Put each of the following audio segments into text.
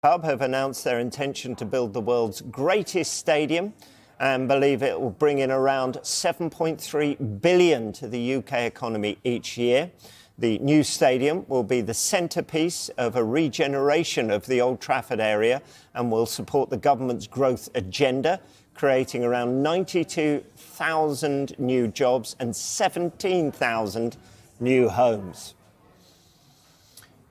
Club have announced their intention to build the world's greatest stadium and believe it will bring in around 7.3 billion to the UK economy each year. The new stadium will be the centrepiece of a regeneration of the Old Trafford area and will support the government's growth agenda, creating around 92,000 new jobs and 17,000 new homes.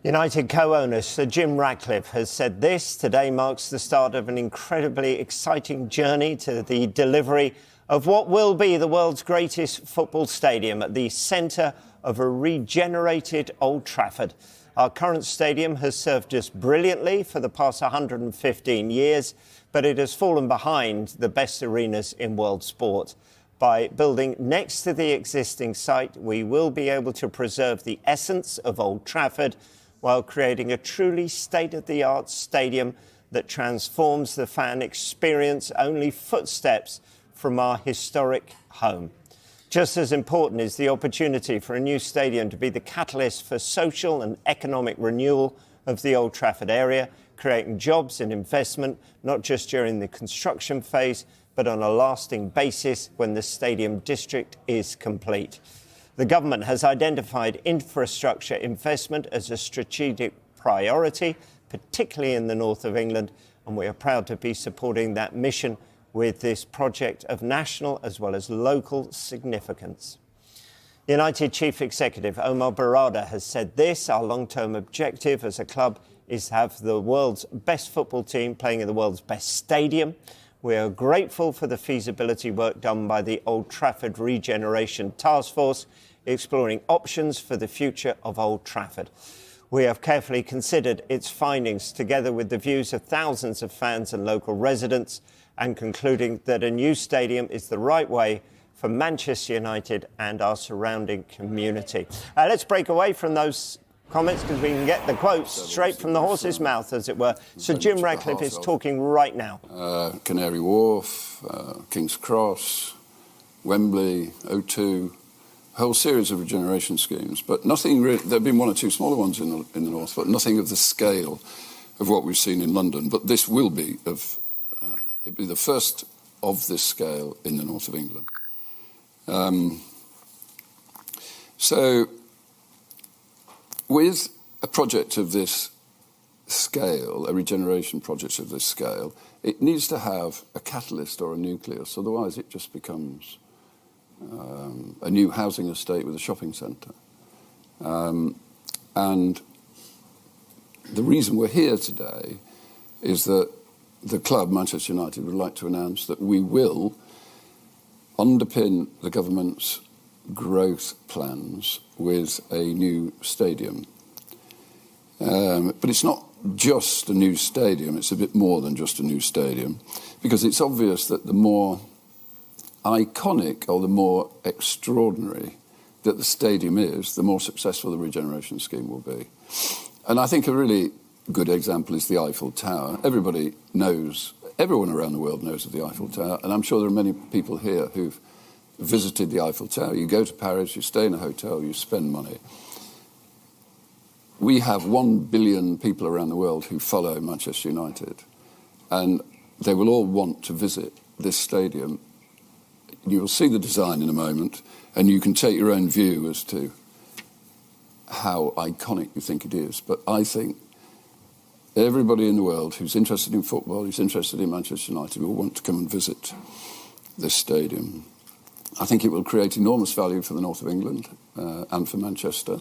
United co-owner Sir Jim Ratcliffe has said this today marks the start of an incredibly exciting journey to the delivery of what will be the world's greatest football stadium at the centre of a regenerated Old Trafford. Our current stadium has served us brilliantly for the past 115 years, but it has fallen behind the best arenas in world sport. By building next to the existing site, we will be able to preserve the essence of Old Trafford while creating a truly state-of-the-art stadium that transforms the fan experience only footsteps from our historic home. Just as important is the opportunity for a new stadium to be the catalyst for social and economic renewal of the Old Trafford area, creating jobs and investment, not just during the construction phase, but on a lasting basis when the stadium district is complete. The government has identified infrastructure investment as a strategic priority, particularly in the north of England, and we are proud to be supporting that mission with this project of national as well as local significance. United Chief Executive Omar Barada has said this: our long-term objective as a club is to have the world's best football team playing in the world's best stadium. We are grateful for the feasibility work done by the Old Trafford Regeneration Task Force, exploring options for the future of Old Trafford. We have carefully considered its findings together with the views of thousands of fans and local residents, and concluding that a new stadium is the right way for Manchester United and our surrounding community. Let's break away from those comments because we can get the quotes straight from the horse's mouth, as it were. So Jim Ratcliffe is talking right now. Canary Wharf, King's Cross, Wembley, O2, a whole series of regeneration schemes, but nothing really. There have been one or two smaller ones in the north, but nothing of the scale of what we've seen in London. But this will be it'll be the first of this scale in the north of England. So, with a project of this scale, a regeneration project of this scale, it needs to have a catalyst or a nucleus, otherwise it just becomes a new housing estate with a shopping centre. And the reason we're here today is that the club, Manchester United, would like to announce that we will underpin the government's growth plans with a new stadium. But it's not just a new stadium, it's a bit more than just a new stadium, because it's obvious that the more iconic or the more extraordinary that the stadium is, the more successful the regeneration scheme will be. And I think a really good example is the Eiffel Tower. Everybody knows, everyone around the world knows of the Eiffel Tower, and I'm sure there are many people here who've visited the Eiffel Tower. You go to Paris, you stay in a hotel, you spend money. We have 1 billion people around the world who follow Manchester United, and they will all want to visit this stadium. You will see the design in a moment, and you can take your own view as to how iconic you think it is. But I think everybody in the world who's interested in football, who's interested in Manchester United, will want to come and visit this stadium. I think it will create enormous value for the north of England and for Manchester.